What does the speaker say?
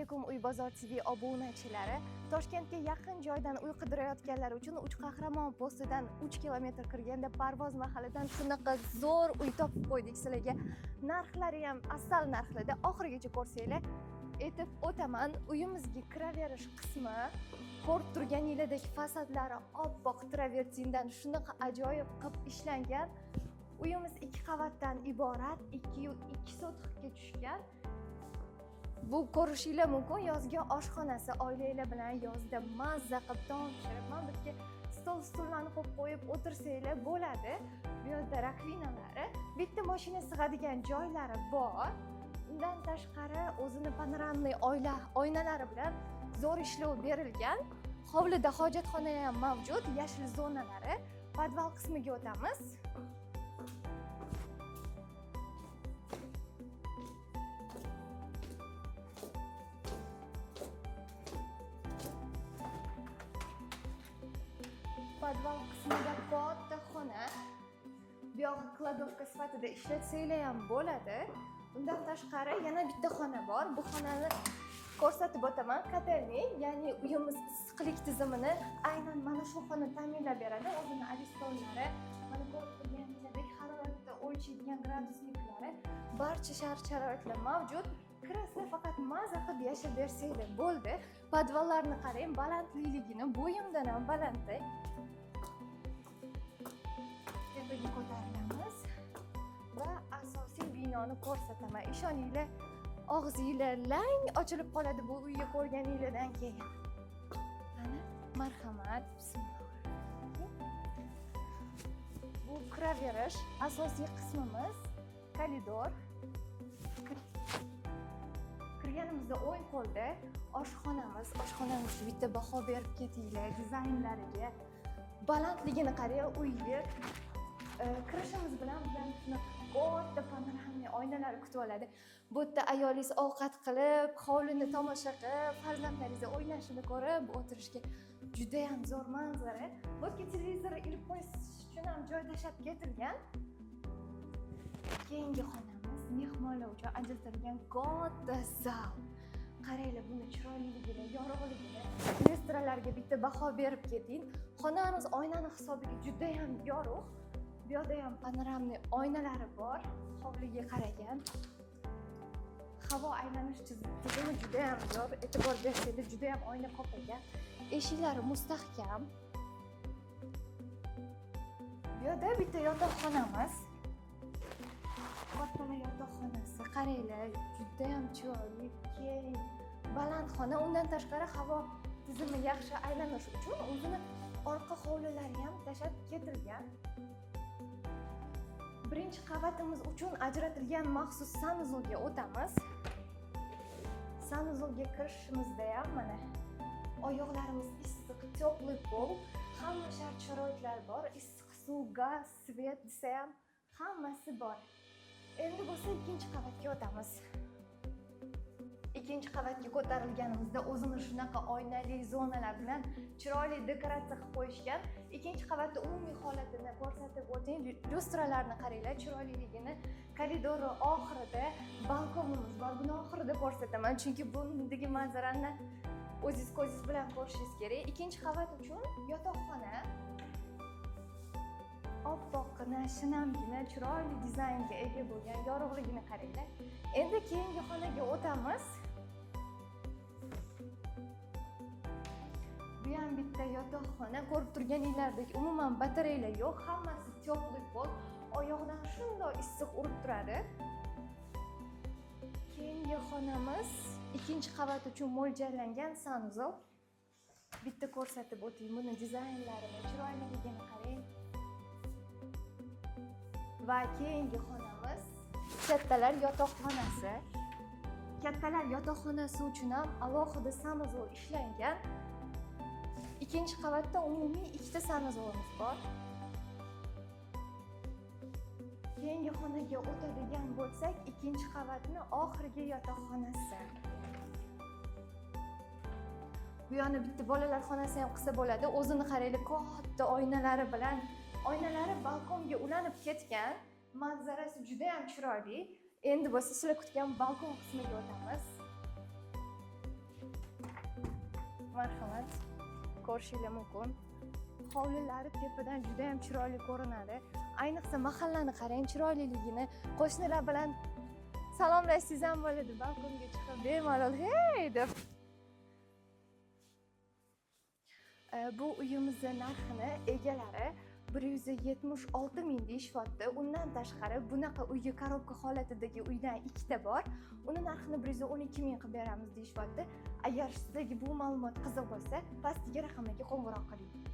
alaykum Uy Bozor TV obunachilari. Toshkentga yaqin joydan uy qidirayotganlar uchun Uch Qahramon postidan 3 kilometr kirganda Parvoz mahallidan shunaqa zo'r uy topib qo'ydik sizlarga. Narxlari ham asal narxlarda, oxirigacha ko'rsanglar aytib o'taman. Uyimizga kiraverish qismi ko'rib turganingizdek fasadlari oppoq travertindan shunaqa ajoyib qilib ishlangan. Uyimiz 2 qavatdan iborat, 2 sotixga tushgan. Bu ko'rishinglar mumkin. Yozgi oshxonasi, oilalar bilan yozda mazza qilib taom pishirib, mana bu yerga stol-stullarni qo'yib o'tirsanglar bo'ladi. Bu yerda rakvinalari, bitta mashina sig'adigan joylari bor. Undan tashqari o'zini panoramli oynalari bilan zo'r ishlov berilgan. Hovlida hojatxona ham mavjud, yashil zonalari. Podval qismiga o'tamiz. Podval qismida katta xona. Bu yoq kladovka sifatida ishlatsanglar ham bo'ladi. Undan tashqari yana bitta xona bor. Bu xonani ko'rsatib o'taman. Kotelniy, ya'ni uyimiz issiqlik tizimini aynan mana shu xona ta'minlab beradi. O'zini aristollari, mana ko'rib turganingizdek haroratni o'lchaydigan gradusniklari, barcha shart-sharoitlar mavjud. Kirasizlar, faqat mazza qilib yashab bersanglar bo'ldi. Podvallarni qarang, balandligini bo'yimdan ham balandda. Tepaga ko'tarilamiz va asosiy binoni ko'rsataman. Ishoninglar, og'zinglar lang ochilib qoladi bu uyni ko'rganingizdan keyin. Mana, marhamat. Bu kiraverish asosiy qismimiz, koridor. Kirganimizda o'ng qo'lda oshxonamiz bitta baho berib ketinglar dizaynlariga. Balandligini qarang, uyga kirishimiz bilan katta panoramli oynalar kutib oladi. Bu yerda ayolingiz ovqat qilib, hovlini tomosha qilib, farzandlaringiz o'ynashini ko'rib o'tirishga juda ham zo'r manzara. Bu yerga televizor ilib qo'yish uchun ham joy tashab ketilgan. Keyingi xonamiz mehmonlar uchun ajratilgan katta zal. Qaranglar, buni chiroyliligini, yorug'ligini, restoranlarga bitta baho berib keting. Xonamiz oynani hisobiga juda ham yorug'. Bu yerda ham panoramli oynalari bor. Hovliga qaragan. Havo aylanish tizimi juda ham zo'r. E'tibor bersanglar, juda ham oyna qoplagan. Eshiklari mustahkam. Bu yerda bitta yotoqxonamiz. Katta yotoqxonasi. Qaranglar, juda ham chiroyli, keng, baland xona. Undan tashqari havo tizimi yaxshi aylanish uchun o'zini orqa hovlilari ham tashab ketilgan. Birinchi qavatimiz uchun ajratilgan maxsus sanuzolga o'tamiz. Sanuzolga kirishimizda ham mana oyoqlarimiz issiq, tepli pol, hamma shart-sharoitlar bor. Issiq suv, gaz, svet desa ham hammasi bor. Endi bo'lsa ikkinchi qavatga o'tamiz. Ikkinchi qavatga ko'tarilganimizda o'zini shunaqa oynali zonalar bilan chiroyli dekoratsiya qilib qo'yishgan. Ikkinchi qavatda umumiy holatini ko'rsatib o'ting. Lyustralarni qaranglar, chiroyliligini. Koridor oxirida balkonimiz bor. Buni oxirida ko'rsataman, chunki bundagi manzarani o'zingiz ko'zingiz bilan ko'rishingiz kerak. Ikkinchi qavat uchun yotoqxona. Oppoqqina, shinamgina, chiroyli dizaynga ega bo'lgan, yorug'ligini qaranglar. Endi keyingi xonaga o'tamiz. Bu ham bitta yotoqxona. Ko'rib turganinglardek umuman batareyalar yo'q, hammasi tepli pol. Oyoqdan shunday issiq urib turadi. Keyingi xonamiz ikkinchi qavat uchun mo'ljallangan sanuzol. Bitta ko'rsatib o'tayım, buni dizaynlarini, chiroyliligini qarang. Va keyingi xonamiz kattalar yotoqxonasi. Kattalar yotoqxonasi uchun ham alohida sanuzol ishlangan. Ikkinchi qavatda umumiy ikkita sanuzolimiz bor. Keyingi xonaga o'tadigan bo'lsak, ikkinchi qavatning oxirgi yotoqxonasi. Bu yana bitta bolalar xonasi ham qilsa bo'ladi. O'zini qaranglar, katta oynalari bilan, oynalari balkonga ulanib ketgan. Manzarasi juda ham chiroyli. Endi bo'lsa sizlar kutgan balkon qismiga o'tamiz. marhamat, ko'rishingiz mumkin. Hovlilari tepadan juda ham chiroyli ko'rinadi. Ayniqsa mahallani qarang, chiroyliligini. Qo'shnilar bilan salomlashsangiz ham bo'ladi, balkonga chiqib bemalol hey deb. Bu uyimizning narxini egalari 176 ming deyishyapti. Undan tashqari bunaqa uyga korobka holatidagi uydan ikkita bor. Uni narxini 112 ming qilib beramiz deyishyapti. Agar sizga bu ma'lumot qiziq bo'lsa, pastdagi raqamga qo'ng'iroq qiling.